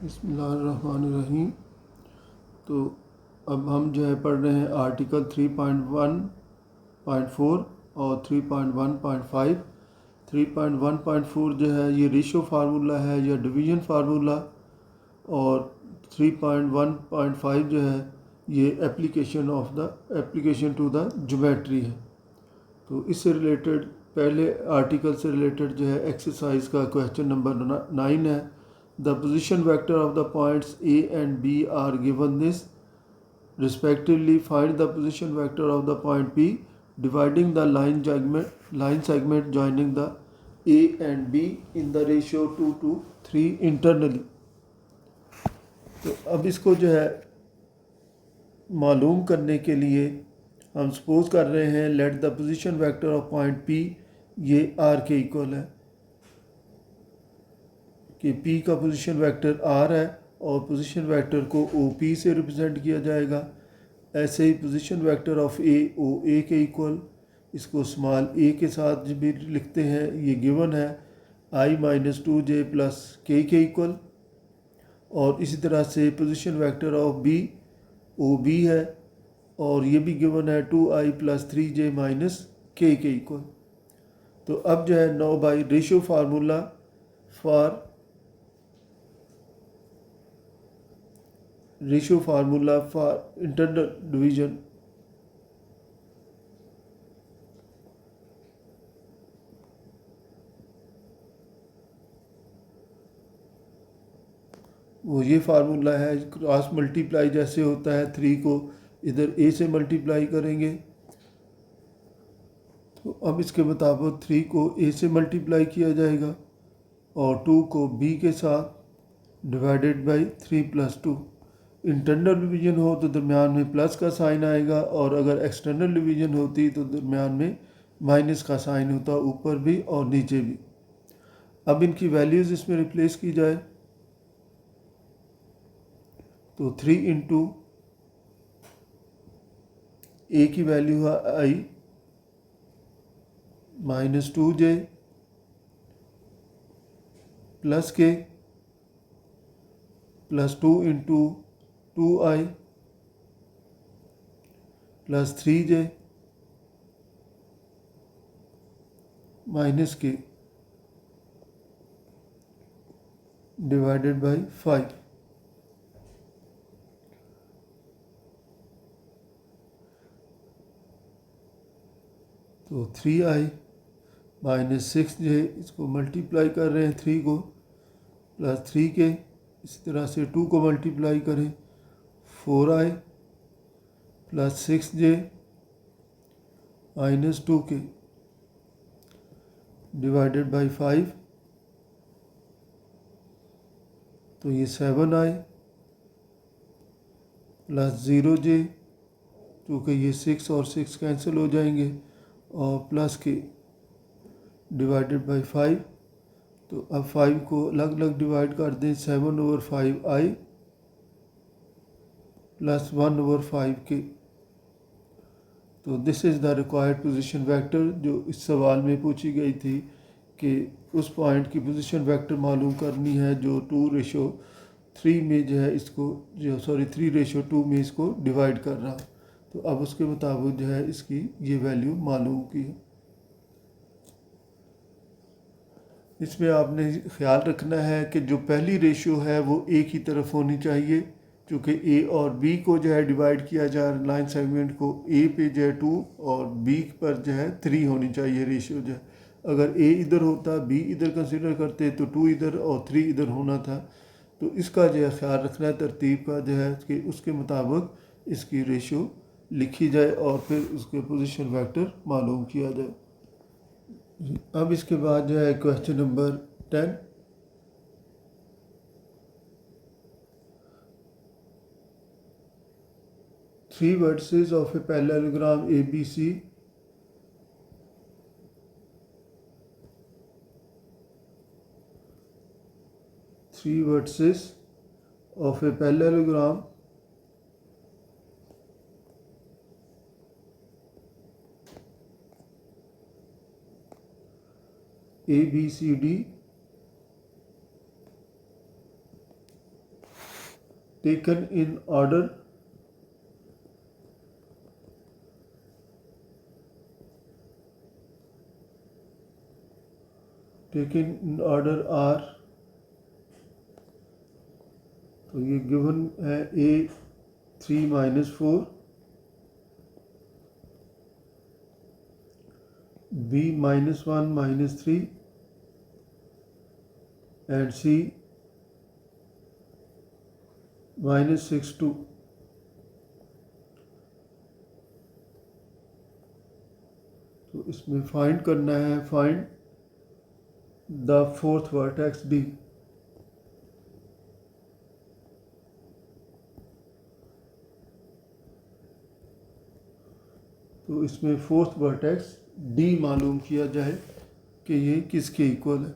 बिस्मिल्लाहिर्रहमानिर्रहीम। तो अब हम जो है पढ़ रहे हैं आर्टिकल 3.1.4 और 3.1.5। 3.1.4 जो है ये रेशो फार्मूला है या डिवीज़न फार्मूला, और 3.1.5 जो है ये एप्लीकेशन टू द ज्योमेट्री है। तो इससे रिलेटेड पहले आर्टिकल से रिलेटेड जो है एक्सरसाइज का क्वेश्चन नंबर 9 है। The position vector of the points A and B are given this respectively. Find the position vector of the point P dividing the line segment joining the A and B in the ratio 2:3 internally. तो अब इसको जो है मालूम करने के लिए हम सपोज कर रहे हैं let the position vector of point P ये R के इक्वल है कि P का पोजीशन वेक्टर R है और पोजीशन वेक्टर को OP से रिप्रेजेंट किया जाएगा। ऐसे ही पोजीशन वेक्टर ऑफ ए ओ ए के इक्वल, इसको स्मॉल ए के साथ भी लिखते हैं, ये गिवन है i-2j प्लस के इक्वल। और इसी तरह से position vector of B O B है और ये भी गिवन है 2i प्लस 3j माइनस के इक्वल। तो अब जो है 9 by ratio formula for internal division. वो ये फार्मूला है क्रॉस मल्टीप्लाई जैसे होता है, 3 को इधर ए से मल्टीप्लाई करेंगे तो अब इसके मुताबिक 3 को ए से मल्टीप्लाई किया जाएगा और 2 को बी के साथ divided by 3 plus 2। Internal division हो तो दरमियान में प्लस का साइन आएगा, और अगर एक्सटर्नल डिवीजन होती तो दरमियान में माइनस का साइन होता, ऊपर भी और नीचे भी। अब इनकी वैल्यूज़ इसमें रिप्लेस की जाए तो 3 इंटू ए की वैल्यू है i -2j प्लस के plus 2 into 2i plus 3j minus के डिवाइडेड बाई 5। तो 3i माइनस 6j, इसको मल्टीप्लाई कर रहे हैं 3 को प्लस 3 के, इसी तरह से 2 को मल्टीप्लाई करें 4i प्लस 6j माइनस 2 के डिवाइडेड बाई 5। तो ये 7i प्लस 0j, क्योंकि ये 6 और 6 कैंसिल हो जाएंगे, और प्लस के डिवाइडेड बाई 5। तो अब 5 को अलग अलग डिवाइड कर दें, 7/5i प्लस 1/5 के। तो this is the required position vector जो इस सवाल में पूछी गई थी कि उस पॉइंट की पोजीशन वेक्टर मालूम करनी है जो 2:3 में जो है इसको 3:2 में इसको डिवाइड कर रहा। तो अब उसके मुताबिक जो है इसकी ये वैल्यू मालूम की है। इसमें आपने ख्याल रखना है कि जो पहली रेशियो है वो ए की तरफ होनी चाहिए, क्योंकि ए और बी को जो है डिवाइड किया जा रहा है लाइन सेगमेंट को, ए पे जो है 2 और बी पर जो है 3 होनी चाहिए रेशियो जो है। अगर ए इधर होता, बी इधर कंसिडर करते तो 2 इधर और 3 इधर होना था। तो इसका जो है ख्याल रखना है तरतीब का जो है कि उसके मुताबिक इसकी रेशियो लिखी जाए और फिर उसके पोजीशन वेक्टर मालूम किया जाए। अब इसके बाद जो है question number 10। Three vertices of a parallelogram ABC ABCD taken in order are, तो ये गिवन है a 3 - 4, b -1 - 3 and c -6 2। तो इसमें फाइंड करना है, find the fourth vertex d। तो इसमें फोर्थ वर्टेक्स d मालूम किया जाए कि ये किसके इक्वल है।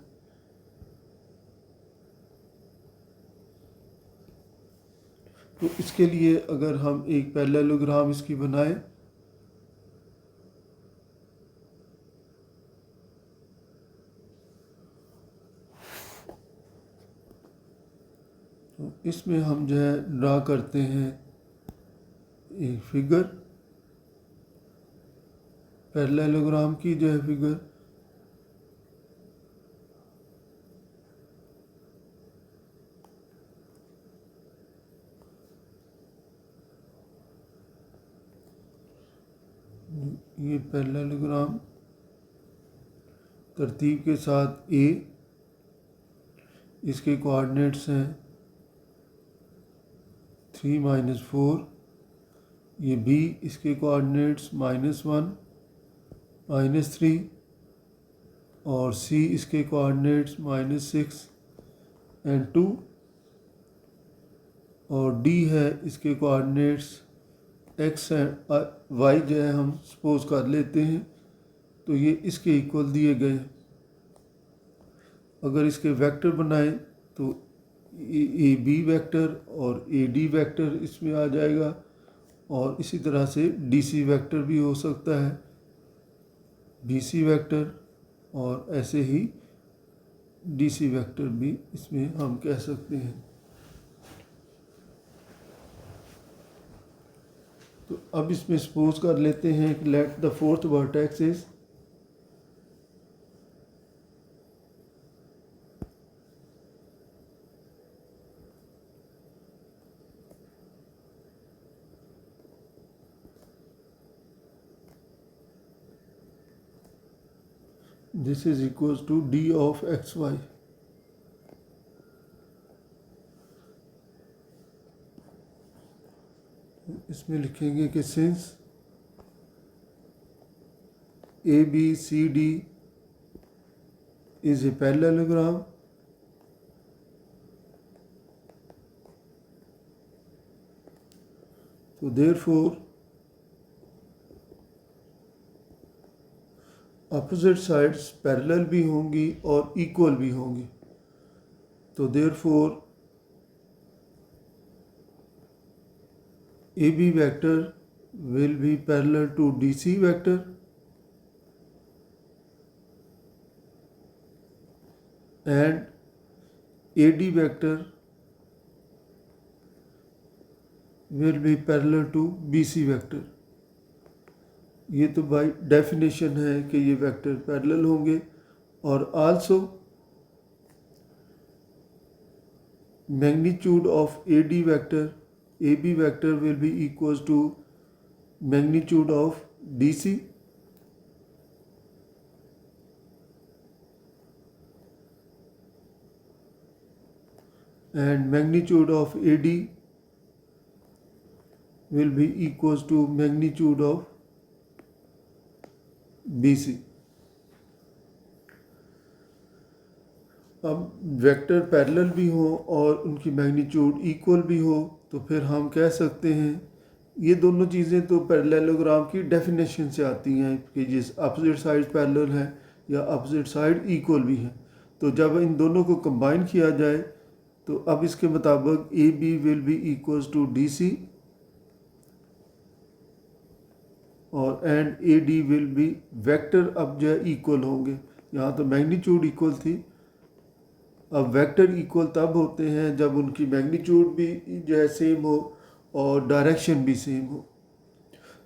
तो इसके लिए अगर हम एक पैरेललोग्राम इसकी बनाएं, तो इसमें हम जो है ड्रा करते हैं एक फिगर, पैरेललोग्राम की जो है फिगर। ये पैरेललोग्राम तरतीब के साथ ए, इसके कोऑर्डिनेट्स हैं 3 - 4, ये बी, इसके कोऑर्डिनेट्स -1 -3 और सी इसके कोऑर्डिनेट्स -6 और 2 और डी है इसके कोऑर्डिनेट्स एक्स एंड वाई जो है हम सपोज कर लेते हैं। तो ये इसके इक्वल दिए गए हैं। अगर इसके वेक्टर बनाएं तो ए बी वेक्टर और ए डी वेक्टर इसमें आ जाएगा, और इसी तरह से डी सी वेक्टर भी हो सकता है, बी सी वेक्टर, और ऐसे ही डी सी वेक्टर भी इसमें हम कह सकते हैं। तो अब इसमें सपोज कर लेते हैं कि let the fourth vertex is this is equals to d of xy। इसमें लिखेंगे कि since A B C D is a parallelogram, तो देयरफॉर अपोजिट साइड्स पैरेलल भी होंगी और इक्वल भी होंगी। तो therefore A B vector will be parallel to D C vector and A D vector will be parallel to B C vector. ये तो by definition है कि ये वेक्टर पैरेलल होंगे। और also magnitude of A D vector A B vector will be equals to magnitude of D C, and magnitude of AD will be equals to magnitude of BC। अब vector parallel भी हो और उनकी magnitude equal भी हो तो फिर हम कह सकते हैं, ये दोनों चीज़ें तो पैरेललोग्राम की डेफिनेशन से आती हैं कि जिस अपोजिट साइड पैरेलल है या अपोजिट साइड इक्वल भी है। तो जब इन दोनों को कंबाइन किया जाए तो अब इसके मुताबिक A B will be equals to D C और and A D will be vector अब जो है इक्वल होंगे। यहाँ तो मैग्नीट्यूड इक्वल थी, अब वेक्टर इक्वल तब होते हैं जब उनकी मैग्नीट्यूड भी जो है सेम हो और डायरेक्शन भी सेम हो।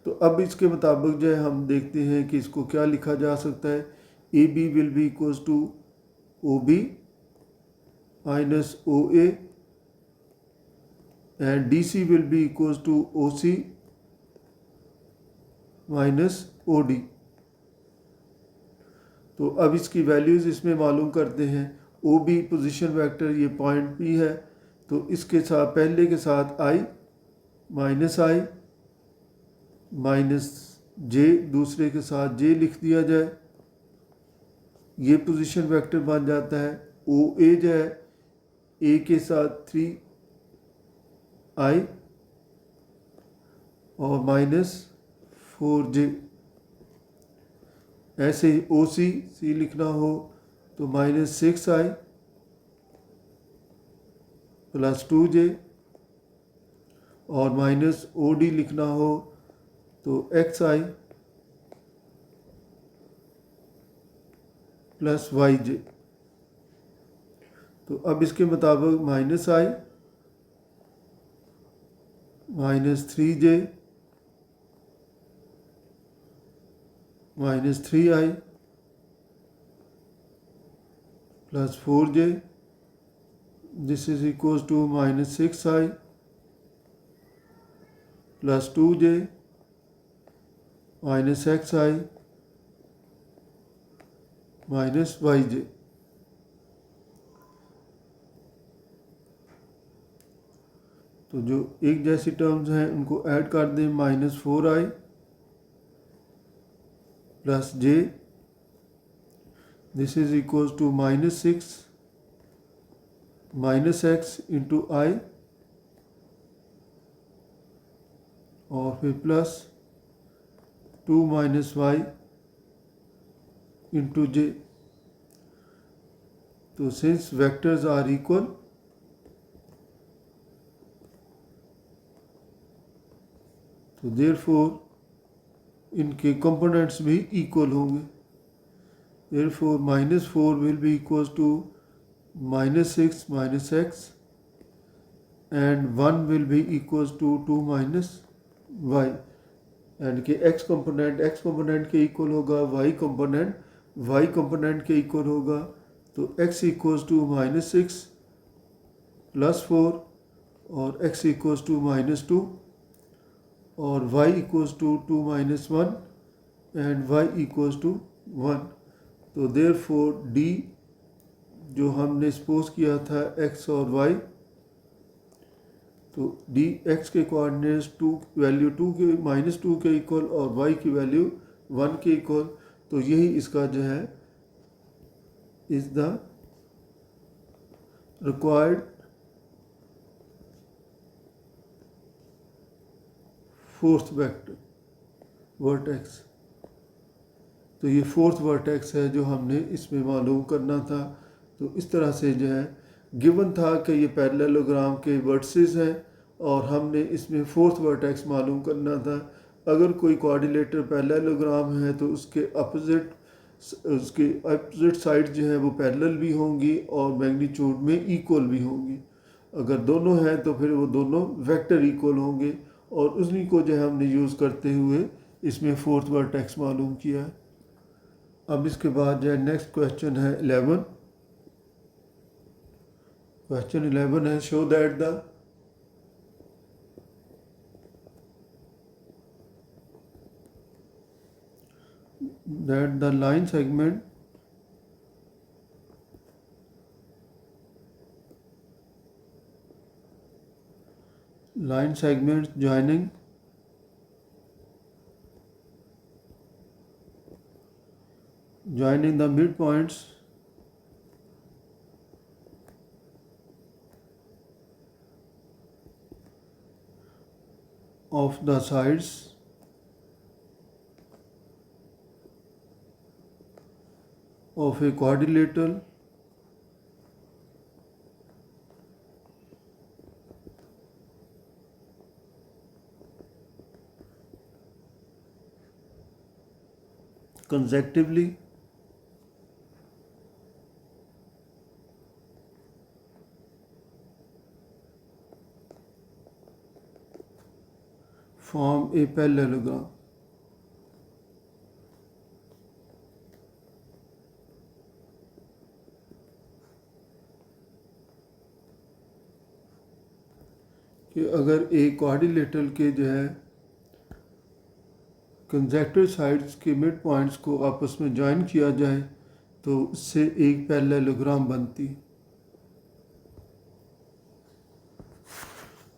तो अब इसके मुताबिक जो है हम देखते हैं कि इसको क्या लिखा जा सकता है। A B will be equals to O B minus O A and D C will be equals to O C minus O D. तो अब इसकी वैल्यूज़ इसमें मालूम करते हैं। ओ बी पोजिशन वेक्टर ये पॉइंट पी है, तो इसके साथ पहले के साथ आई माइनस जे, दूसरे के साथ जे लिख दिया जाए, ये पोजीशन वेक्टर बन जाता है। ओ ए जो है ए के साथ 3i और माइनस 4j। ऐसे ही ओ सी लिखना हो तो माइनस 6i प्लस 2j और माइनस ओ डी लिखना हो तो xi प्लस yj। तो अब इसके मुताबिक minus i minus 3j minus 3i plus 4j, this is equals to minus 6i plus 2j minus xi minus yj। तो जो एक जैसी टर्म्स हैं उनको ऐड कर दें। Minus 4i plus j, this is equals to minus 6 minus x into I और फिर plus 2 minus Y into J. तो सिंस वेक्टर्स आर इक्वल, तो देयरफॉर इनके कंपोनेंट्स भी इक्वल होंगे। Therefore minus 4 will be equals to minus 6 minus X and 1 will be equals to 2 minus Y. यानी कि x component के इक्वल होगा, y component के इक्वल होगा। तो x equals to minus 6 plus 4 और x इक्वल्स टू माइनस 2 और y equals to 2 minus 1 and y equals to 1। तो देयरफॉर d जो हमने सपोज किया था x और y, तो डी एक्स के कोऑर्डिनेट्स वैल्यू 2 के माइनस 2 के इक्वल और y की वैल्यू 1 के इक्वल। तो यही इसका जो है is the required fourth vector vertex. तो ये फोर्थ वर्टेक्स है जो हमने इसमें मालूम करना था। तो इस तरह से जो है गिवन था कि ये पैरेललोग्राम के वर्टिसेस हैं और हमने इसमें फोर्थ वर्टेक्स मालूम करना था। अगर कोई कोऑर्डिनेटर पैरेललोग्राम है तो उसके अपोजिट साइड जो है वो पैरेलल भी होंगी और मैग्नीट्यूड में इक्वल भी होंगी। अगर दोनों हैं तो फिर वो दोनों वेक्टर इक्वल होंगे और उन्हीं को जो है हमने यूज़ करते हुए इसमें फोर्थ वर्टेक्स मालूम किया है। अब इसके बाद जो है नेक्स्ट क्वेश्चन है 11। क्वेश्चन 11 है show that the line segment segments joining the midpoints of the sides of a quadrilateral consecutively form a parallelogram. कि अगर एक क्वाड्रिलेटरल के जो है कंजेक्टिव साइड्स के मिड पॉइंट्स को आपस में ज्वाइन किया जाए तो उससे एक पैरेललोग्राम बनती।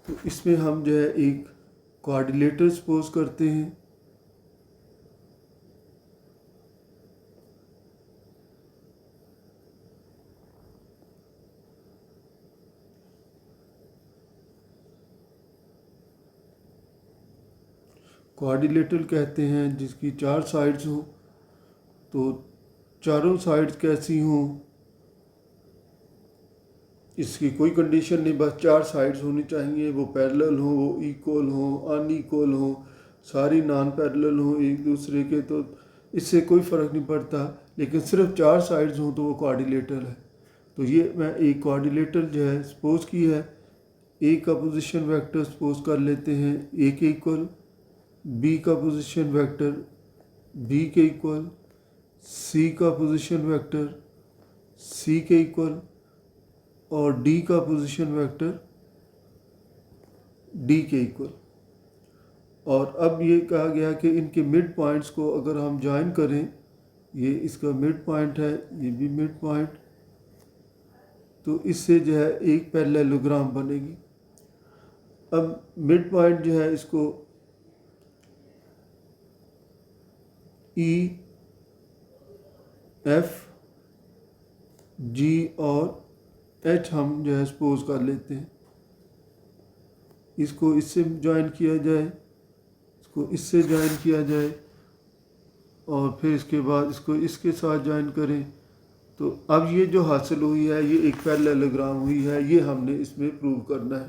तो इसमें हम जो है एक क्वाड्रिलेटर सपोज करते हैं। क्वाड्रिलेटरल कहते हैं जिसकी 4 साइड्स हो, तो चारों साइड्स कैसी हों इसकी कोई कंडीशन नहीं, बस 4 साइड्स होनी चाहिए। वो पैरेलल हो, वो इक्वल हो, अनइक्वल हो, सारी नॉन पैरेलल हो एक दूसरे के, तो इससे कोई फ़र्क नहीं पड़ता, लेकिन सिर्फ 4 साइड्स हों तो वो क्वाड्रिलेटरल है। तो ये मैं एक क्वाड्रिलेटरल जो है सपोज की है। ए का पोजीशन वेक्टर सपोज कर लेते हैं ए के इक्वल, बी का पोजीशन वेक्टर बी के इक्वल, सी का पोजीशन वेक्टर सी के इक्वल और डी का पोजीशन वेक्टर डी के इक्वल। और अब ये कहा गया कि इनके मिड पॉइंट्स को अगर हम ज्वाइन करें, ये इसका मिड पॉइंट है, ये भी मिड पॉइंट, तो इससे जो है एक पैरेललोग्राम बनेगी। अब मिड पॉइंट जो है इसको ई, एफ, जी और एच हम जो है सपोज कर लेते हैं। इसको इससे ज्वाइन किया जाए, इसको इससे ज्वाइन किया जाए और फिर इसके बाद इसको इसके साथ ज्वाइन करें। तो अब ये जो हासिल हुई है ये एक पैरेललोग्राम हुई है, ये हमने इसमें प्रूव करना है।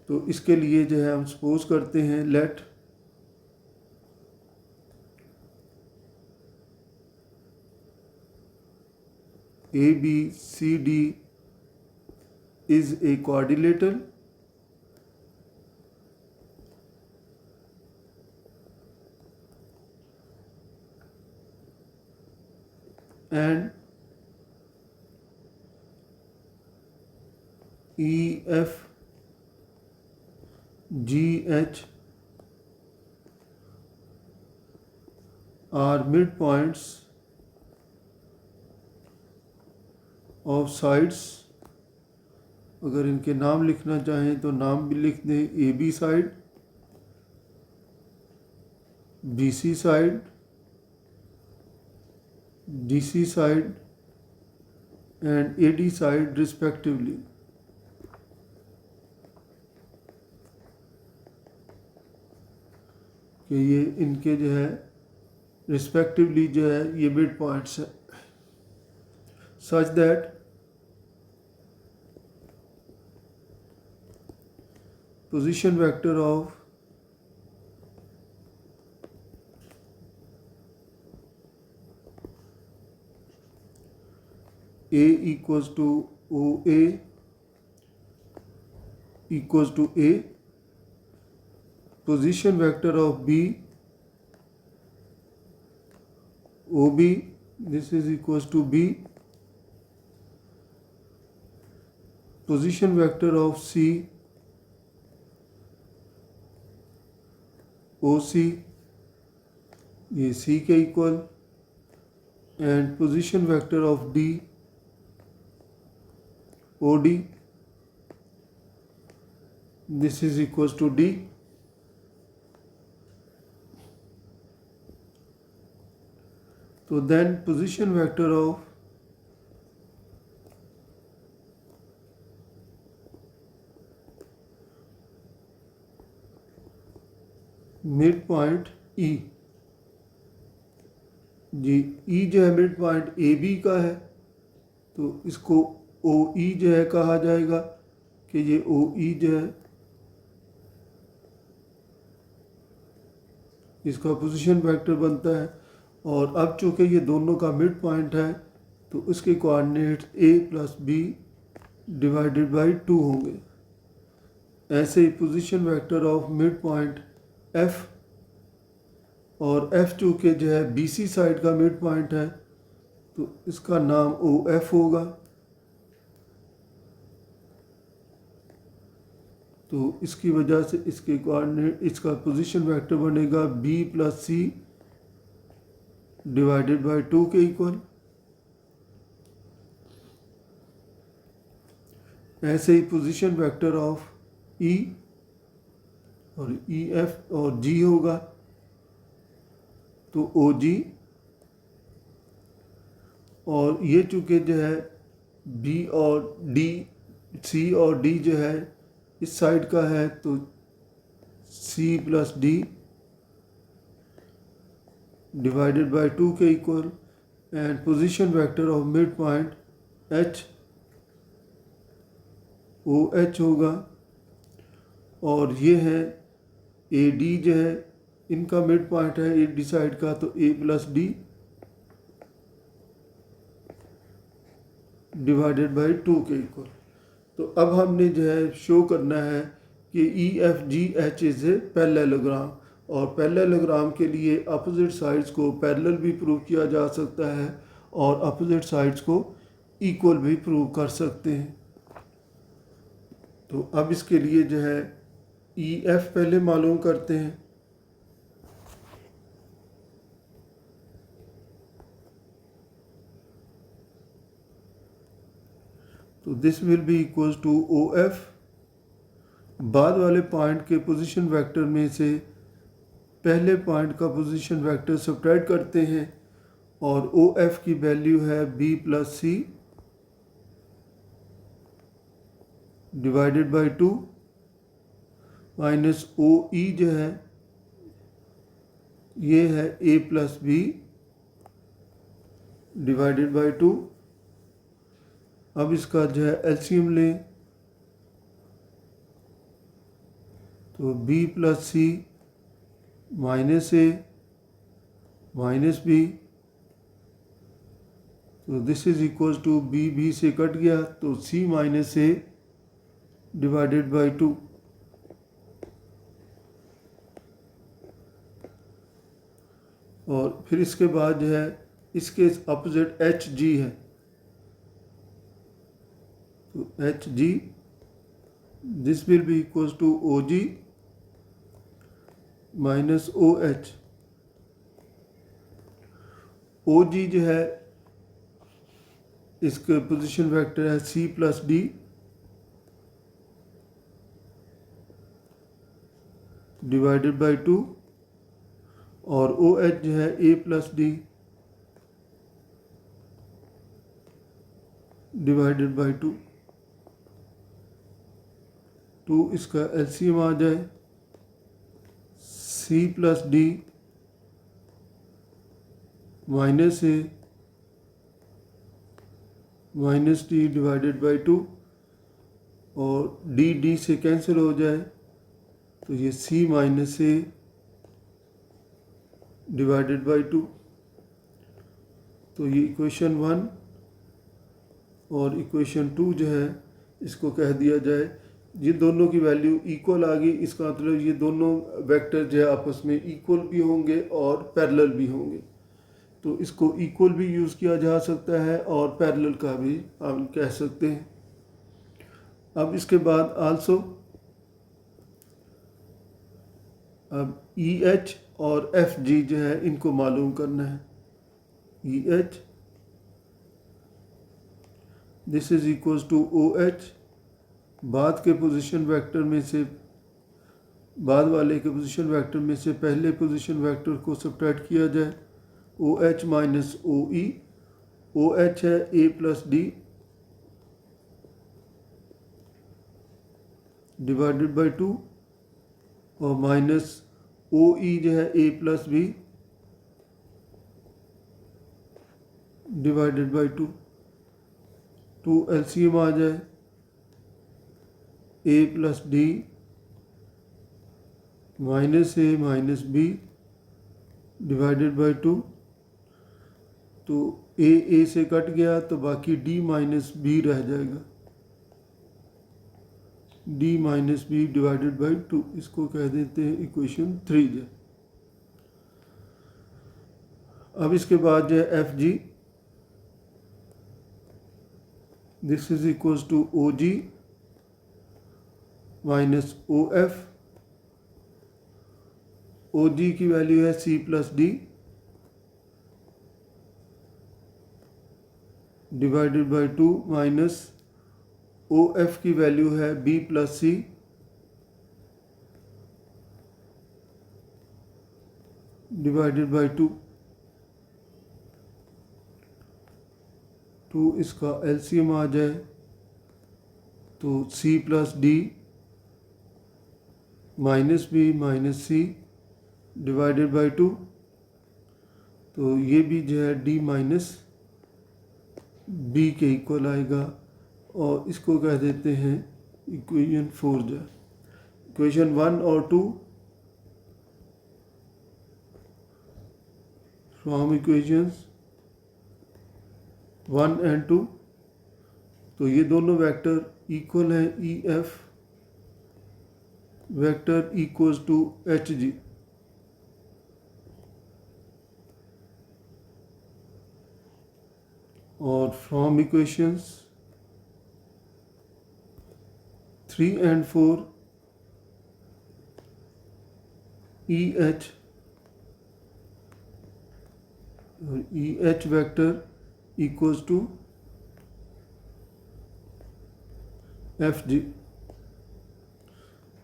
तो इसके लिए जो है हम सपोज करते हैं let ABCD is a quadrilateral and EFGH are midpoints of sides. अगर इनके नाम लिखना चाहें तो नाम भी लिख दें, AB side, BC side, DC side and AD side respectively. कि ये इनके जो है रिस्पेक्टिवली जो है ये मिड पॉइंट्स है, such that position vector of A equals to OA equals to A, position vector of B OB, this is equals to B, position vector of C OC, ये C के equal, and position vector of D OD, this is equals to D। तो then position vector of mid point E, जी E जो है mid point AB का है, तो इसको OE जो है कहा जाएगा कि ये OE जो है इसका पोजीशन वेक्टर बनता है। और अब चूँकि ये दोनों का मिड पॉइंट है तो उसके coordinates A + B divided by 2 होंगे। ऐसे ही position vector of mid point F, और एफ चूँकि जो है बीसी साइड का मिड पॉइंट है तो इसका नाम ओ एफ होगा। तो इसकी वजह से इसके कोऑर्डिनेट, इसका पोजीशन वेक्टर बनेगा B plus C divided by 2 के इक्वल। ऐसे ही पोजीशन वेक्टर ऑफ ई और ई एफ और जी होगा तो ओ जी, और ये चूँकि जो है बी और डी, सी और डी जो है इस साइड का है तो C plus D divided by 2 के equal. And position vector of mid point H O H होगा, और ये है ए डी जो है इनका मिड पॉइंट है ए डी साइड का तो ए प्लस डी डिवाइडेड बाय 2 के इक्वल। तो अब हमने जो है शो करना है कि ई F G H is a parallelogram, और पैरेललोग्राम के लिए अपोजिट साइड्स को पैरेलल भी प्रूव किया जा सकता है और अपोजिट साइड्स को इक्वल भी प्रूव कर सकते हैं। तो अब इसके लिए जो है ई एफ पहले मालूम करते हैं। तो this will be equal to O F, बाद वाले पॉइंट के पोजीशन वेक्टर में से पहले पॉइंट का पोजीशन वेक्टर सब्ट्रैक्ट करते हैं, और ओ एफ की वैल्यू है B plus C divided by 2 minus O E जो है ये है A plus B divided by 2। अब इसका जो है एलसीएम लें तो B plus C minus A minus B, तो this is equal to B, B से कट गया तो C minus A divided by 2। और फिर इसके बाद जो है इसके अपोजिट एच जी है तो H G this will be equal to O G minus O H. O G जो है इसके पोजीशन वेक्टर है C plus D divided by 2, और ओ एच जो है A plus D divided by 2। इसका एलसीएम आ जाए C plus D minus A minus D divided by 2, और डी डी से कैंसिल हो जाए तो ये सी माइनस ए डिवाइडेड बाय 2। तो ये इक्वेशन 1 और इक्वेशन 2 जो है इसको कह दिया जाए, ये दोनों की वैल्यू इक्वल आ गई, इसका मतलब ये दोनों वेक्टर जो है आपस में इक्वल भी होंगे और पैरेलल भी होंगे। तो इसको इक्वल भी यूज़ किया जा सकता है और पैरेलल का भी हम कह सकते हैं। अब इसके बाद आल्सो अब ई एच और एफ जी जो है इनको मालूम करना है। E H this is equal to O H, बाद के पोजीशन वेक्टर में से बाद वाले के पोजीशन वेक्टर में से पहले पोजीशन वेक्टर को सब्ट्रैक्ट किया जाए, O H minus O E, O H है A plus D divided by 2, और माइनस ओ ई जो है A plus B divided by 2। LCM आ जाए A plus D minus A minus B divided by 2, तो ए से कट गया तो बाकी डी माइनस बी रह जाएगा। D minus B divided by 2, इसको कह देते हैं इक्वेशन 3 जो। अब इसके बाद जो है F G, this is equals to O G minus O F. O G की वैल्यू है C plus D divided by 2 minus O F की वैल्यू है B plus C divided by 2। तो इसका एलसीएम आ जाए तो C plus D minus B minus C divided by 2, तो ये भी जो है डी माइनस बी के इक्वल आएगा और इसको कह देते हैं इक्वेशन 4 जो। इक्वेशन 1 और 2 फ्रॉम इक्वेशंस 1 एंड 2, तो ये दोनों वेक्टर इक्वल हैं E F vector equals to H G. और from equations 3 and 4 E H vector equals to F G.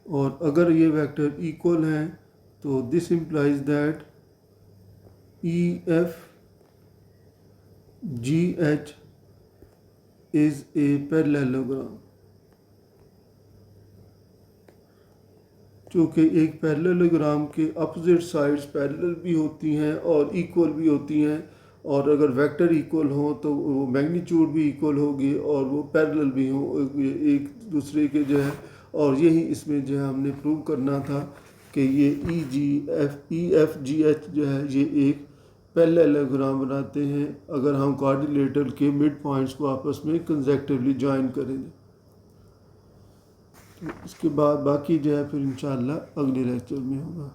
और अगर ये वेक्टर इक्वल हैं तो this implies that E F G H is a parallelogram. चूँकि एक parallelogram के अपोजिट साइड्स पैरेलल भी होती हैं और इक्वल भी होती हैं, और अगर वेक्टर इक्वल हो तो वो मैग्नीट्यूड भी इक्वल होगी और वो पैरेलल भी हो एक दूसरे के जो है। और यही इसमें जो है हमने प्रूव करना था कि ये ई एफ जी एच जो है ये एक पैरेललोग्राम बनाते हैं अगर हम क्वाड्रिलेटरल के मिड पॉइंट्स को आपस में कंसेक्टिवली ज्वाइन करेंगे। तो इसके बाद बाकी जो है फिर इंशाल्लाह अगले लेक्चर में होगा।